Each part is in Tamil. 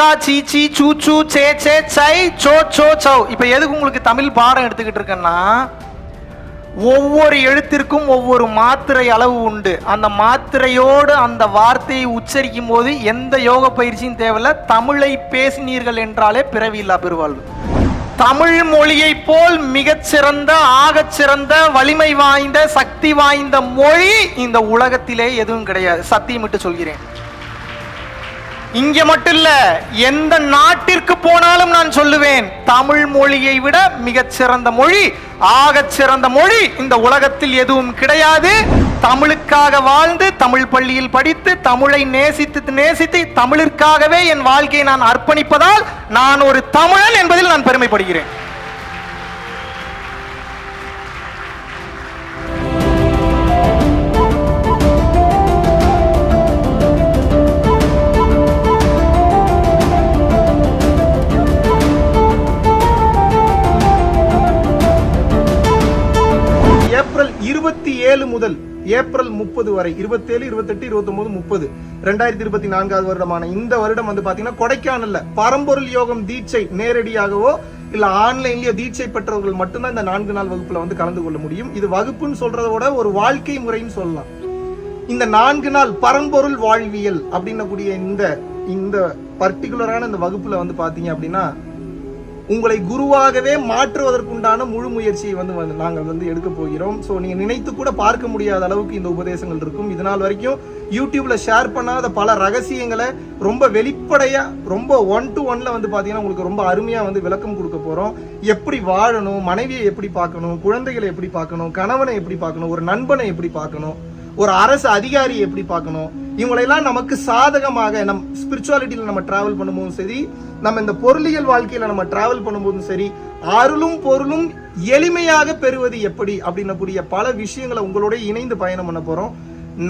சாச்சா சீச்சி சூச்சு சே சே சை சோ சோ சௌ. இப்ப எதுக்கு உங்களுக்கு தமிழ் பாடம் எடுத்துக்கிட்டு இருக்கேன்னா, ஒவ்வொரு எழுத்திற்கும் ஒவ்வொரு மாத்திரை அளவு உண்டு. அந்த மாத்திரையோடு அந்த வார்த்தையை உச்சரிக்கும் போது எந்த யோக பயிற்சியும் தேவையில்லை. தமிழை பேசினீர்கள் என்றாலே பிறவியில்லா பெருவாழ்வு. தமிழ் மொழியை போல் மிகச்சிறந்த, ஆகச்சிறந்த, வலிமை வாய்ந்த, சக்தி வாய்ந்த மொழி இந்த உலகத்திலே எதுவும் கிடையாது. சத்தியமிட்டு சொல்கிறேன். இங்க மட்டும் இல்ல, எந்த நாட்டிற்கு போனாலும் நான் சொல்லுவேன், தமிழ் மொழியை விட மிகச்சிறந்த மொழி, ஆகச்சிறந்த மொழி இந்த உலகத்தில் எதுவும் கிடையாது. தமிழுக்காக வாழ்ந்து, தமிழ் பள்ளியில் படித்து, தமிழை நேசித்து தமிழிற்காகவே என் வாழ்க்கையை நான் அர்ப்பணிப்பதால் நான் ஒரு தமிழன் என்பதில் நான் பெருமைப்படுகிறேன். ஏப்ரல் 27 முதல் ஏப்ரல் 30 வரை 27, 28, 29, 30 2024 வருடமான இந்த வருடம் வந்து பாத்தீங்கன்னா கொடைக்கானல்ல பரம்பொருள் யோகம் தீட்சை நேரடியாகவோ இல்ல ஆன்லைன்லயோ தீட்சை பெற்றவர்கள் மட்டும்தான் இந்த 4 நாள் வகுப்புல வந்து கலந்து கொள்ள முடியும். இது வகுப்புன்னு சொல்றத விட ஒரு வாழ்க்கை முறைன்னு சொல்லலாம். இந்த 4 நாள் பரம்பொருள் வாழ்வியல் அப்படின்னக்கூடிய இந்த பர்டிகுலரான இந்த வகுப்புல வந்து பாத்தீங்க அப்படின்னா, உங்களை குருவாகவே மாற்றுவதற்குண்டான முழு முயற்சியை வந்து நாங்கள் வந்து எடுக்க போகிறோம். ஸோ நீங்க நினைத்து கூட பார்க்க முடியாத அளவுக்கு இந்த உபதேசங்கள் இருக்கும். இதனால் வரைக்கும் யூடியூப்ல ஷேர் பண்ணாத பல ரகசியங்களை ரொம்ப வெளிப்படையா, ரொம்ப 1-to-1 வந்து பாத்தீங்கன்னா உங்களுக்கு ரொம்ப அருமையா வந்து விளக்கம் கொடுக்க போறோம். எப்படி வாழணும், மனைவியை எப்படி பார்க்கணும், குழந்தைகளை எப்படி பார்க்கணும், கணவனை எப்படி பார்க்கணும், ஒரு நண்பனை எப்படி பார்க்கணும், ஒரு அரசு அதிகாரியை எப்படி பார்க்கணும், இவங்களெல்லாம் நமக்கு சாதகமாக நம் ஸ்பிரிச்சுவாலிட்டியில நம்ம டிராவல் பண்ணும்போதும் சரி, நம்ம இந்த பொருளியல் வாழ்க்கையில நம்ம டிராவல் பண்ணும்போதும் சரி, அருளும் பொருளும் எளிமையாக பெறுவது எப்படி அப்படின்னக்கூடிய பல விஷயங்களை உங்களோட இணைந்து பயணம் பண்ண போறோம்.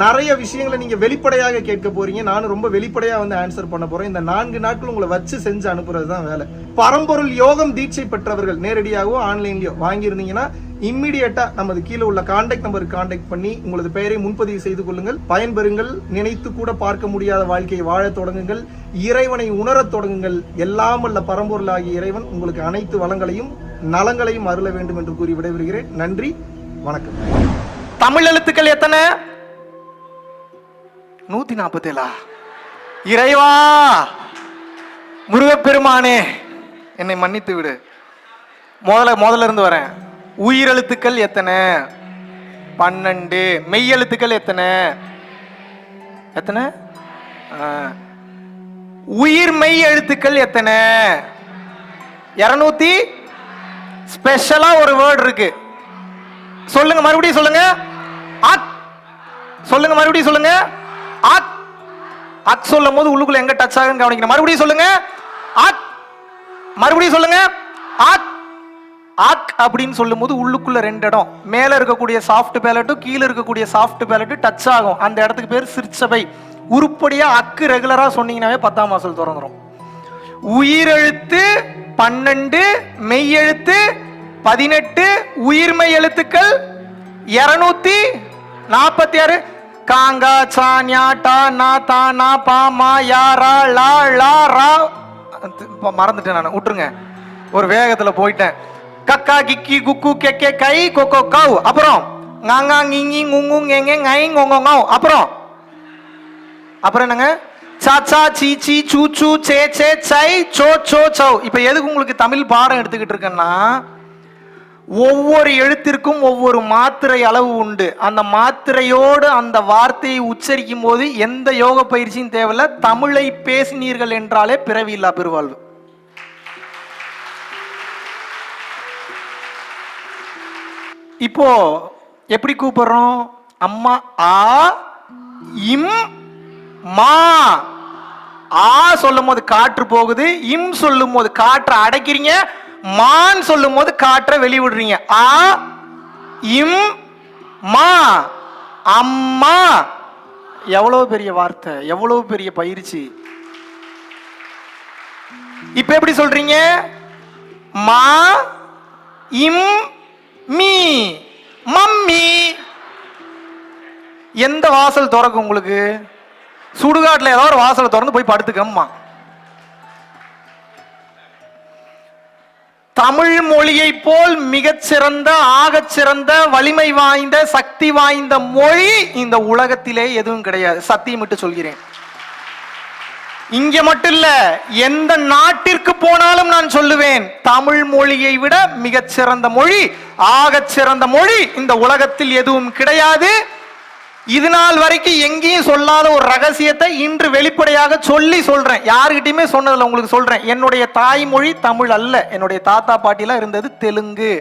நிறைய விஷயங்களை நீங்க வெளிப்படையாக கேட்க போறீங்க. நானும் ரொம்ப வெளிப்படையா வந்து ஆன்சர் பண்ண போறேன். இந்த 4 நாட்கள் உங்களை வச்சு செஞ்சு அனுப்புறது தான் வேலை. பரம்பொருள் யோகம் தீட்சை பெற்றவர்கள் நேரடியாகவோ ஆன்லைன்லயோ வாங்கியிருந்தீங்கன்னா இம்மிடியேட்டா நமது கீழே உள்ள கான்டாக்ட் நம்பருக்கு கான்டாக்ட் பண்ணி உங்களது பெயரை முன்பதிவு செய்து கொள்ளுங்கள். பயன்பெறுங்கள். நினைத்து கூட பார்க்க முடியாத வாழ்க்கையை வாழ தொடங்குங்கள். இறைவனை உணரத் தொடங்குங்கள். எல்லாம் அல்ல பரம்பொருளாகிய இறைவன் உங்களுக்கு அனைத்து வளங்களையும் நலங்களையும் அருள வேண்டும் என்று கூறி விடைபெறுகிறேன். நன்றி, வணக்கம். தமிழ் எழுத்துக்கள் எத்தனை? 147. இறைவா, முருகப்பெருமானே என்னை மன்னித்து விடு. முதல்ல இருந்து வரேன். உயிரெழுத்துக்கள் எத்தனை? 12. மெய்யெழுத்துக்கள் எத்தனை? உயிர் மெய் எழுத்துக்கள் எத்தனை? 200. ஸ்பெஷலா ஒரு வேர்டு இருக்கு, சொல்லுங்க. மறுபடியும் சொல்லுங்க. அக் சொல்லுங்க. மறுபடியும் சொல்லுங்க. அக். அக் சொல்லும் போது உள்ளுக்குள்ள எங்க டச் ஆகுன்னு கவனிக்கணும். மறுபடியும் சொல்லுங்க. அக். மறுபடியும் சொல்லுங்க. அக். அக் அப்படின்னு சொல்லும் போது உள்ளுக்குள்ள 2 இடம், மேல இருக்கக்கூடிய சாஃப்ட் பேலட்டும் கீழே இருக்கக்கூடிய சாஃப்ட் பேலட்டும் டச் ஆகும். அந்த இடத்துக்கு பேர் சிற்சபை. உருப்படியா அக்கு ரெகுலரா சொன்னீங்கன்னாவே 10ஆம் வாசல் திறந்துரும். உயிரெழுத்து 12, மெய்யெழுத்து 18, உயிர்மெய் எழுத்துக்கள் 246. காங்கா சான்யா டா நா தா நா பா மா யா ரா லா லா ரா. மறந்துட்டேன் நான், விட்டுருங்க, ஒரு வேகத்துல போயிட்டேன். கக்கா கிக்கி குக்கு கெக்கே கை கொக்கோ கவ். அப்புறம் ngaங்கா ngingி nguங்கு ngenge ngai ngongோ ngau. அப்புறம் என்னங்க? சாச்சா சீச்சி சூச்சு சே சே சை சோ சோ சௌ. இப்ப எதுக்கு உங்களுக்கு தமிழ் பாடம் எடுத்துக்கிட்டு இருக்கேன்னா, ஒவ்வொரு எழுத்திற்கும் ஒவ்வொரு மாத்திரை அளவு உண்டு. அந்த மாத்திரையோடு அந்த வார்த்தையை உச்சரிக்கும் போது எந்த யோக பயிற்சியும் தேவையில்லை. தமிழை பேசினீர்கள் என்றாலே பிறவியில்லா பெருவாழ்வு. இப்போ எப்படி கூப்பிடுறோம்? அம்மா ஆ இம் மா. ஆ சொல்லும் போது காற்று போகுது, இம் சொல்லும் போது காற்றை அடைக்கிறீங்க, மான் சொல்லும் போது காற்றை வெளிவிடுறீங்க. ஆ இம் மா, அம்மா. எவ்வளவு பெரிய வார்த்தை, எவ்வளவு பெரிய பயிற்சி. இப்ப எப்படி சொல்றீங்க? மா இம் மீ, மம்மி. எந்த வாசல் திறக்கும் உங்களுக்கு? சுடுகாட்டில் ஏதாவது ஒரு வாசலை திறந்து போய் படுத்துக்கம்மா. தமிழ் மொழியை போல் மிகச்சிறந்த, ஆகச்சிறந்த, வலிமை வாய்ந்த, சக்தி வாய்ந்த மொழி இந்த உலகத்திலே எதுவும் கிடையாது. சத்தியமிட்டு சொல்கிறேன். இங்க மட்டும் இல்ல, எந்த நாட்டிற்கு போனாலும் நான் சொல்லுவேன், தமிழ் மொழியை விட மிகச்சிறந்த மொழி, ஆகச்சிறந்த மொழி இந்த உலகத்தில் எதுவும் கிடையாது. இது நாள் வரைக்கும் எங்கேயும் சொல்லாத ஒரு ரகசியத்தை இன்று வெளிப்படையாக சொல்றேன். யாருக்கிட்டையுமே சொன்னதில்லை, உங்களுக்கு சொல்றேன். என்னுடைய தாய்மொழி தமிழ் அல்ல. என்னுடைய தாத்தா பாட்டிலாம் இருந்தது தெலுங்கு.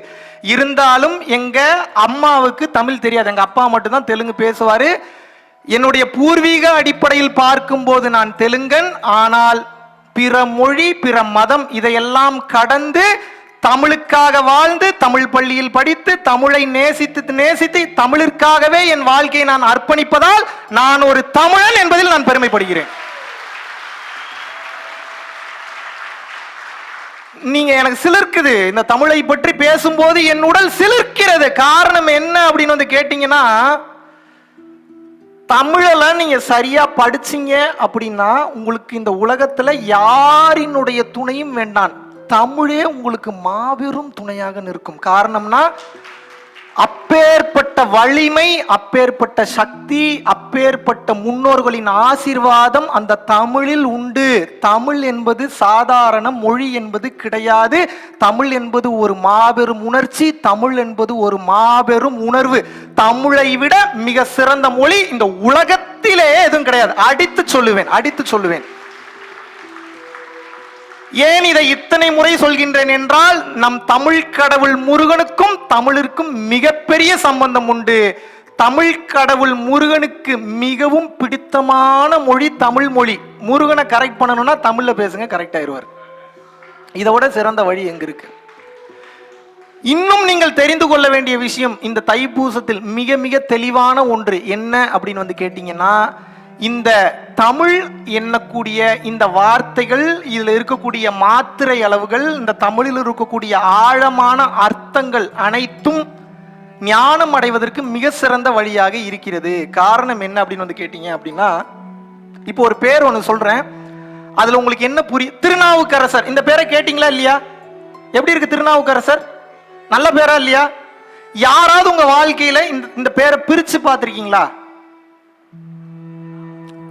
இருந்தாலும் எங்க அம்மாவுக்கு தமிழ் தெரியாது. எங்க அப்பா மட்டும்தான் தெலுங்கு பேசுவாரு. என்னுடைய பூர்வீக அடிப்படையில் பார்க்கும்போது நான் தெலுங்கன். ஆனால் பிற மொழி, பிற மதம் இதையெல்லாம் கடந்து தமிழுக்காக வாழ்ந்து, தமிழ் பள்ளியில் படித்து, தமிழை நேசித்து தமிழிற்காகவே என் வாழ்க்கையை நான் அர்ப்பணிப்பதால் நான் ஒரு தமிழன் என்பதில் நான் பெருமைப்படுகிறேன். நீங்க எனக்கு சிலிர்க்குது, இந்த தமிழை பற்றி பேசும்போது என் உடல் சிலிர்க்கிறது. காரணம் என்ன அப்படின்னு வந்து கேட்டீங்கன்னா, தமிழெல்லாம் நீங்க சரியா படிச்சீங்க அப்படின்னா உங்களுக்கு இந்த உலகத்துல யாரினுடைய துணையும் வேண்டாம். தமிழே உங்களுக்கு மாபெரும் துணையாக நிற்கும். காரணம்னா அப்பேற்பட்ட வலிமை, அப்பேற்பட்ட சக்தி, அப்பேற்பட்ட முன்னோர்களின் ஆசீர்வாதம் அந்த தமிழில் உண்டு. தமிழ் என்பது சாதாரண மொழி என்பது கிடையாது. தமிழ் என்பது ஒரு மாபெரும் உணர்ச்சி. தமிழ் என்பது ஒரு மாபெரும் உணர்வு. தமிழை விட மிக சிறந்த மொழி இந்த உலகத்திலே எதுவும் கிடையாது. அடித்து சொல்லுவேன். ஏன் இதை இத்தனை முறை சொல்கின்றேன் என்றால், நம் தமிழ் கடவுள் முருகனுக்கும் தமிழிற்கும் மிகப்பெரிய சம்பந்தம் உண்டு. தமிழ் கடவுள் முருகனுக்கு மிகவும் பிடித்தமான மொழி தமிழ் மொழி. முருகனை கரெக்ட் பண்ணணும்னா தமிழ்ல பேசுங்க, கரெக்ட் ஆயிடுவார். இதோட சிறந்த வழி எங்க இருக்கு? இன்னும் நீங்கள் தெரிந்து கொள்ள வேண்டிய விஷயம் இந்த தைப்பூசத்தில் மிக மிக தெளிவான ஒன்று என்ன அப்படின்னு வந்து கேட்டீங்கன்னா, இந்த தமிழ் எண்ணக்கூடிய இந்த வார்த்தைகள், இதில் இருக்கக்கூடிய மாத்திரை அளவுகள், இந்த தமிழில் இருக்கக்கூடிய ஆழமான அர்த்தங்கள் அனைத்தும் ஞானம் அடைவதற்கு மிக சிறந்த வழியாக இருக்கிறது. காரணம் என்ன அப்படின்னு வந்து கேட்டீங்க அப்படின்னா, இப்போ ஒரு பேர் ஒன்று சொல்றேன், அதுல உங்களுக்கு என்ன புரியும்? திருநாவுக்கரசர், இந்த பேரை கேட்டீங்களா இல்லையா? எப்படி இருக்கு திருநாவுக்கரசர்? நல்ல பேரா இல்லையா? யாராவது உங்க வாழ்க்கையில இந்த பேரை பிரிச்சு பார்த்திருக்கீங்களா?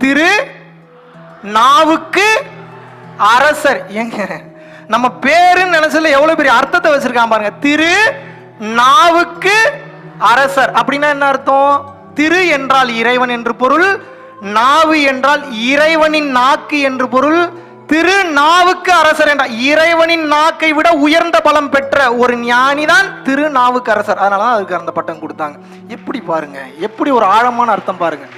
திரு நாவுக்கு அரசர். எங்க நம்ம பேருன்னு நினைச்சல எவ்வளவு பெரிய அர்த்தத்தை வச்சிருக்கான் பாருங்க. திரு நாவுக்கு அரசர் அப்படின்னா என்ன அர்த்தம்? திரு என்றால் இறைவன் என்று பொருள், நாவு என்றால் இறைவனின் நாக்கு என்று பொருள். திரு நாவுக்கு அரசர் என்றால் இறைவனின் நாக்கை விட உயர்ந்த பலம் பெற்ற ஒரு ஞானிதான் திரு நாவுக்கு அரசர். அதனாலதான் அதுக்கு அந்த பட்டம் கொடுத்தாங்க. எப்படி பாருங்க, எப்படி ஒரு ஆழமான அர்த்தம் பாருங்க.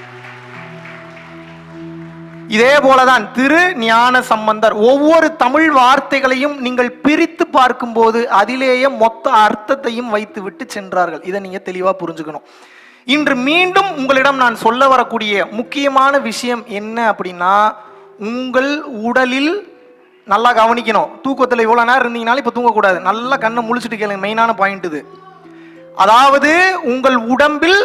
இதே போலதான் திரு ஞான சம்பந்தர். ஒவ்வொரு தமிழ் வார்த்தைகளையும் நீங்கள் பிரித்து பார்க்கும்போது அதிலேயே மொத்த அர்த்தத்தையும் வைத்து விட்டு சென்றார்கள். இதை நீங்க தெளிவா புரிஞ்சுக்கணும். இன்று மீண்டும் உங்களிடம் நான் சொல்ல வரக்கூடிய முக்கியமான விஷயம் என்ன அப்படின்னா, உங்கள் உடலில் நல்லா கவனிக்கணும். தூக்கத்தில் இவ்வளவு நேரம் இருந்தீங்கனாலும் இப்ப தூங்கக்கூடாது. நல்லா கண்ணை முழிச்சுட்டு கேளுங்க. மெயினான பாயிண்ட் இது. அதாவது உங்கள் உடம்பில்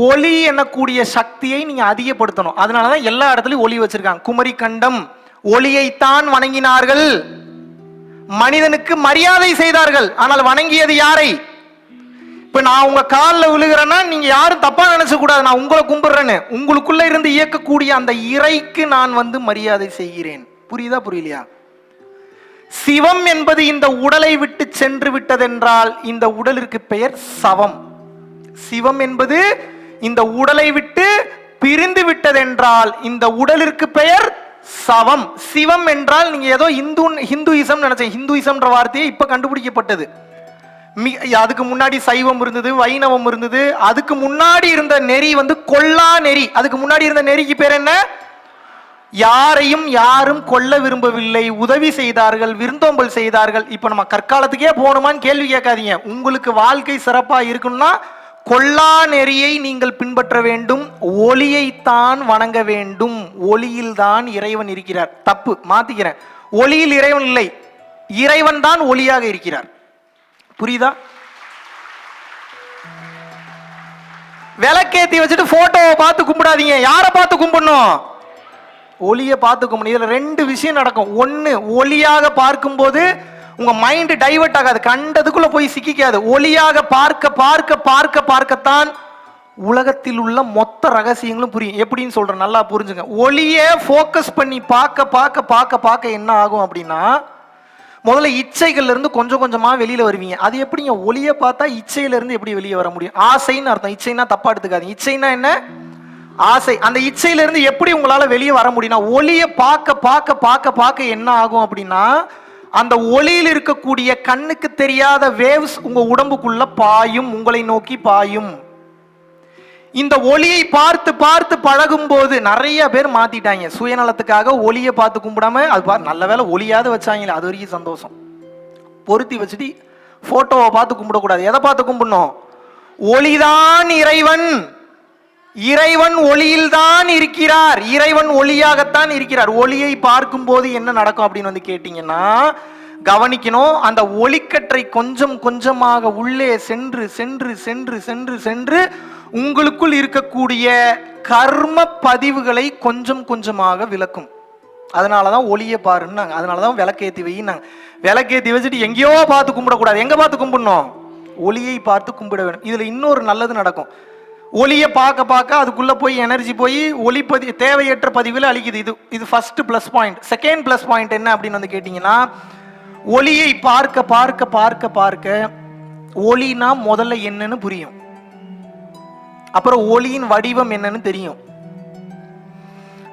ஒளி எனக்கூடிய சக்தியை நீங்க அதிகப்படுத்தணும். அதனாலதான் எல்லா இடத்துலயும் ஒளி வச்சிருக்காங்க. குமரி கண்டம் ஒளியைத்தான் வணங்கினார்கள், மனிதனுக்கு மரியாதை செய்தார்கள். ஆனால் வணங்கியது யாரை? இப்ப நான் உங்க காலில் விழுகிறேன்னா நீங்க யாரும் தப்பா நினைச்ச கூடாது. நான் உங்களை கும்பிடுறேன்னு. உங்களுக்குள்ள இருந்து இயக்கக்கூடிய அந்த இறைக்கு நான் வந்து மரியாதை செய்கிறேன். புரியுதா புரியலையா? சிவம் என்பது இந்த உடலை விட்டு சென்று விட்டதென்றால் இந்த உடலிற்கு பெயர் சவம். சிவம் என்பது இந்த உடலை விட்டு பிரிந்து விட்டதென்றால் இந்த உடலிற்கு பெயர் சவம். சிவம் என்றால் நீங்க ஏதோ ஹிந்துயிசம் நினைச்சேன். ஹிந்துயிசம்ன்ற வார்த்தையை இப்ப கண்டுபிடிக்கப்பட்டது. அதுக்கு முன்னாடி சைவம் இருந்தது, வைணவம் இருந்தது. அதுக்கு முன்னாடி இருந்த நெறி வந்து கொல்லா நெறி. அதுக்கு முன்னாடி இருந்த நெறிக்கு பேர் என்ன? யாரையும் யாரும் கொல்ல விரும்பவில்லை, உதவி செய்தார்கள், விருந்தோம்பல் செய்தார்கள். இப்ப நம்ம கற்காலத்துக்கே போகணுமான்னு கேள்வி கேட்காதீங்க. உங்களுக்கு வாழ்க்கை சிறப்பா இருக்கணும்னா கொல்லா நெறியை நீங்கள் பின்பற்ற வேண்டும். ஒளியைத்தான் வணங்க வேண்டும். ஒளியில் தான் இறைவன் இருக்கிறார். தப்பு, மாத்திக்கிறேன். ஒளியில் இறைவன் இல்லை, இறைவன் தான் ஒளியாக இருக்கிறார். புரியுதா? விளக்கேத்தி வச்சுட்டு போட்டோவை பார்த்து கும்பிடாதீங்க. யாரை பார்த்து கும்பிடணும்? ஒளியை பார்த்து கும்பிடணும். இதுல ரெண்டு விஷயம் நடக்கும். ஒன்னு, ஒளியாக பார்க்கும்போது உங்க மைண்ட் டைவர்ட் ஆகாது, கண்டதுக்குள்ள போய் சிக்கிக்காது. ஒளியாக பார்க்க பார்க்க பார்க்க பார்க்கத்தான் உலகத்தில் உள்ள மொத்த ரகசியங்களும் புரியும். எப்படின்னு சொல்றேன், நல்லா புரிஞ்சுங்க. ஒளியே ஃபோக்கஸ் பண்ணி பார்க்க பார்க்க பார்க்க பார்க்க என்ன ஆகும் அப்படின்னா, முதல்ல இச்சைகள்ல இருந்து கொஞ்சம் கொஞ்சமா வெளியில வருவீங்க. அது எப்படிங்க, ஒளியை பார்த்தா இச்சையில இருந்து எப்படி வெளியே வர முடியும்? ஆசைன்னு அர்த்தம், இச்சைன்னா தப்பா எடுத்துக்காதீங்க. இச்சைன்னா என்ன? ஆசை. அந்த இச்சையில இருந்து எப்படி உங்களால வெளியே வர முடியும்னா, ஒளியை பார்க்க பார்க்க பார்க்க பார்க்க என்ன ஆகும் அப்படின்னா, அந்த ஒளியில் இருக்கக்கூடிய கண்ணுக்கு தெரியாத வேவ்ஸ் உங்க உடம்புக்குள்ள பாயும், உங்களை நோக்கி பாயும். இந்த ஒளியை பார்த்து பார்த்து பழகும் போது நிறைய பேர் மாத்திட்டாங்க. சுயநலத்துக்காக ஒளியை பார்த்து கும்பிடாம, அது நல்ல வேலை ஒளியாவது வச்சாங்களே, அது வரைக்கும் சந்தோஷம். பொருத்தி வச்சுட்டு போட்டோவை பார்த்து கும்பிடக்கூடாது. எதை பார்த்து கும்பிடணும்? ஒளிதான் இறைவன், இறைவன் ஒளியில்தான் இருக்கிறார், இறைவன் ஒளியாகத்தான் இருக்கிறார். ஒளியை பார்க்கும் போது என்ன நடக்கும் அப்படின்னு கேட்டீங்கன்னா, கவனிக்கணும். அந்த ஒளிக்கற்றை கொஞ்சம் கொஞ்சமாக உள்ளே சென்று சென்று சென்று சென்று சென்று உங்களுக்குள் இருக்கக்கூடிய கர்ம பதிவுகளை கொஞ்சம் கொஞ்சமாக விளக்கும். அதனாலதான் ஒளியை பாருன்னாங்க, அதனாலதான் விளக்கேத்தி வைனாங்க. விளக்கேத்தி வச்சுட்டு எங்கேயோ பார்த்து கும்பிடக்கூடாது. எங்க பார்த்து கும்பிடணும்? ஒளியை பார்த்து கும்பிட வேண்டும். இதுல இன்னொரு நல்லது நடக்கும். ஒளியை பார்க்க பார்க்க அதுக்குள்ள போய் எனர்ஜி போய் ஒளிப்பதி தேவையற்ற பதிவில் அழிக்குது. இது first plus point. Second plus point என்ன அப்படின்னு கேட்டீங்கன்னா, ஒளியை பார்க்க பார்க்க பார்க்க பார்க்க ஒளினா முதல்ல என்னன்னு புரியும். அப்புறம் ஒளியின் வடிவம் என்னன்னு தெரியும்.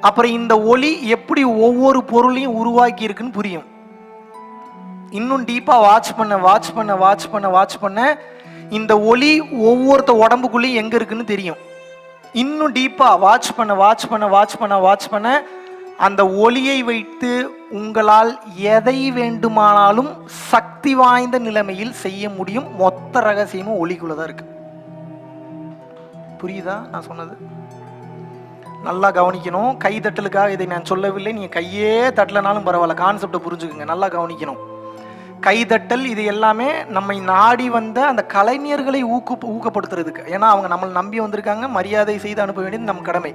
அப்புறம் இந்த ஒளி எப்படி ஒவ்வொரு பொருளையும் உருவாக்கி இருக்குன்னு புரியும். இன்னும் டீப்பா வாட்ச் பண்ண வாட்ச் பண்ண வாட்ச் பண்ண வாட்ச் பண்ண இந்த ஒளி ஒவ்வொருத்த உடம்புக்குள்ளேயும் எங்க இருக்குன்னு தெரியும். இன்னும் டீப்பா வாட்ச் பண்ண வாட்ச் பண்ண வாட்ச் பண்ண வாட்ச் பண்ண அந்த ஒளியை வைத்து உங்களால் எதை வேண்டுமானாலும் சக்தி வாய்ந்த நிலைமையில் செய்ய முடியும். மொத்த ரகசியமும் ஒளிக்குள்ளதான் இருக்கு. புரியுதா நான் சொன்னது? நல்லா கவனிக்கணும். கை தட்டலுக்காக இதை நான் சொல்லவில்லை, நீங்க கையே தட்டலனாலும் பரவாயில்ல, கான்செப்டை புரிஞ்சுக்குங்க. நல்லா கவனிக்கணும். கைதட்டல் இது எல்லாமே நம்மை நாடி வந்த அந்த கலைஞர்களை ஊக்கப்படுத்துறதுக்கு. ஏன்னா அவங்க நம்மளை நம்பி வந்திருக்காங்க, மரியாதை செய்து அனுப்ப வேண்டியது நம்ம கடமை.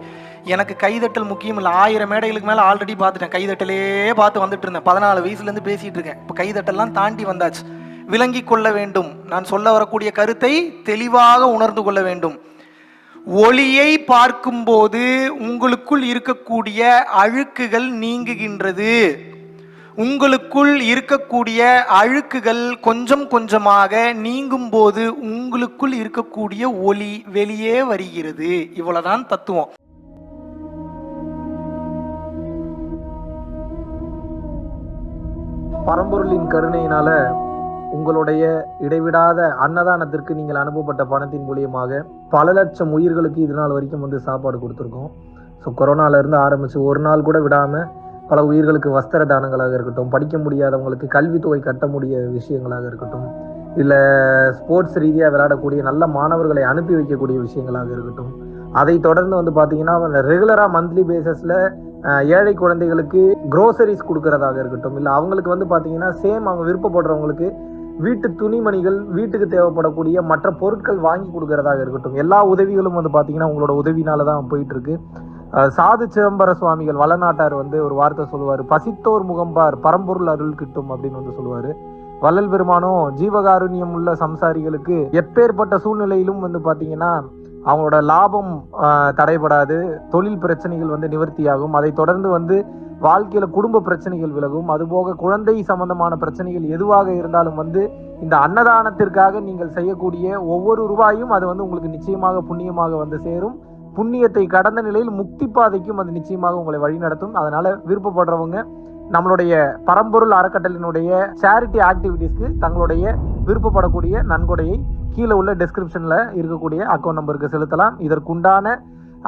எனக்கு கைதட்டல் முக்கியம் இல்லை. 1000 மேடைகளுக்கு மேலே ஆல்ரெடி பார்த்துட்டேன். கைதட்டலே பார்த்து வந்துட்டு இருந்தேன். 14 வயசுலேருந்து பேசிட்டு இருக்கேன். இப்போ கைதட்டல்லாம் தாண்டி வந்தாச்சு. விளங்கி கொள்ள வேண்டும். நான் சொல்ல வரக்கூடிய கருத்தை தெளிவாக உணர்ந்து கொள்ள வேண்டும். ஒளியை பார்க்கும்போது உங்களுக்குள் இருக்கக்கூடிய அழுக்குகள் நீங்குகின்றது. உங்களுக்குள் இருக்கக்கூடிய அழுக்குகள் கொஞ்சம் கொஞ்சமாக நீங்கும் போது உங்களுக்குள் இருக்கக்கூடிய ஒளி வெளியே வருகிறது. இவ்வளவுதான் தத்துவம். பரம்பொருளின் கருணையினால உங்களுடைய இடைவிடாத அன்னதானத்திற்கு நீங்கள் அனுப்பப்பட்ட பணத்தின் மூலியமாக பல லட்சம் உயிர்களுக்கு இது நாள் வரைக்கும் சாப்பாடு கொடுத்துருக்கோம். ஸோ கொரோனால இருந்து ஆரம்பிச்சு ஒரு நாள் கூட விடாம பல உயிர்களுக்கு வஸ்திர தானங்களாக இருக்கட்டும், படிக்க முடியாதவங்களுக்கு கல்வித்தொகை கட்ட முடிய விஷயங்களாக இருக்கட்டும், இல்லை ஸ்போர்ட்ஸ் ரீதியாக விளையாடக்கூடிய நல்ல மாணவர்களை அனுப்பி வைக்கக்கூடிய விஷயங்களாக இருக்கட்டும், அதை தொடர்ந்து பார்த்தீங்கன்னா ரெகுலராக மந்த்லி பேசிஸில் ஏழை குழந்தைகளுக்கு க்ரோசரிஸ் கொடுக்கறதாக இருக்கட்டும், இல்லை அவங்களுக்கு பார்த்தீங்கன்னா சேம் அவங்க விருப்பப்படுறவங்களுக்கு வீட்டு துணிமணிகள், வீட்டுக்கு தேவைப்படக்கூடிய மற்ற பொருட்கள் வாங்கி கொடுக்கறதாக இருக்கட்டும், எல்லா உதவிகளும் பார்த்தீங்கன்னா உங்களோட உதவினால தான் போயிட்டு இருக்கு. சாது சிதம்பர சுவாமிகள் வளநாட்டார் ஒரு வார்த்தை சொல்லுவார், பசித்தோர் முகம்பார் பரம்பொருள் அருள் கிட்டும் அப்படின்னு சொல்லுவாரு. வள்ளல் பெருமானும் ஜீவகாருண்யம் உள்ள சம்சாரிகளுக்கு எப்பேற்பட்ட சூழ்நிலையிலும் பார்த்தீங்கன்னா அவங்களோட லாபம் தடைபடாது, தொழில் பிரச்சனைகள் நிவர்த்தியாகும், அதை தொடர்ந்து வாழ்க்கையில குடும்ப பிரச்சனைகள் விலகும், அதுபோக குழந்தை சம்பந்தமான பிரச்சனைகள் எதுவாக இருந்தாலும் இந்த அன்னதானத்திற்காக நீங்கள் செய்யக்கூடிய ஒவ்வொரு ரூபாயும் அது உங்களுக்கு நிச்சயமாக புண்ணியமாக சேரும். புண்ணியத்தை கடந்த நிலையில் முக்தி பாதைக்கும் அது நிச்சயமாக உங்களை வழி நடத்தும். அதனால விருப்பப்படுறவங்க நம்மளுடைய பரம்பொருள் அறக்கட்டளினுடைய சேரிட்டி ஆக்டிவிட்டீஸ்க்கு தங்களுடைய விருப்பப்படக்கூடிய நன்கொடையை கீழே உள்ள டெஸ்கிரிப்ஷன்ல இருக்கக்கூடிய அக்கௌண்ட் நம்பருக்கு செலுத்தலாம். இதற்குண்டான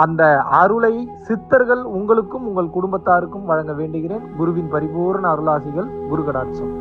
அந்த அருளை சித்தர்கள் உங்களுக்கும் உங்கள் குடும்பத்தாருக்கும் வழங்க வேண்டுகிறேன். குருவின் பரிபூர்ண அருளாசிகள். குரு கடாட்சம்.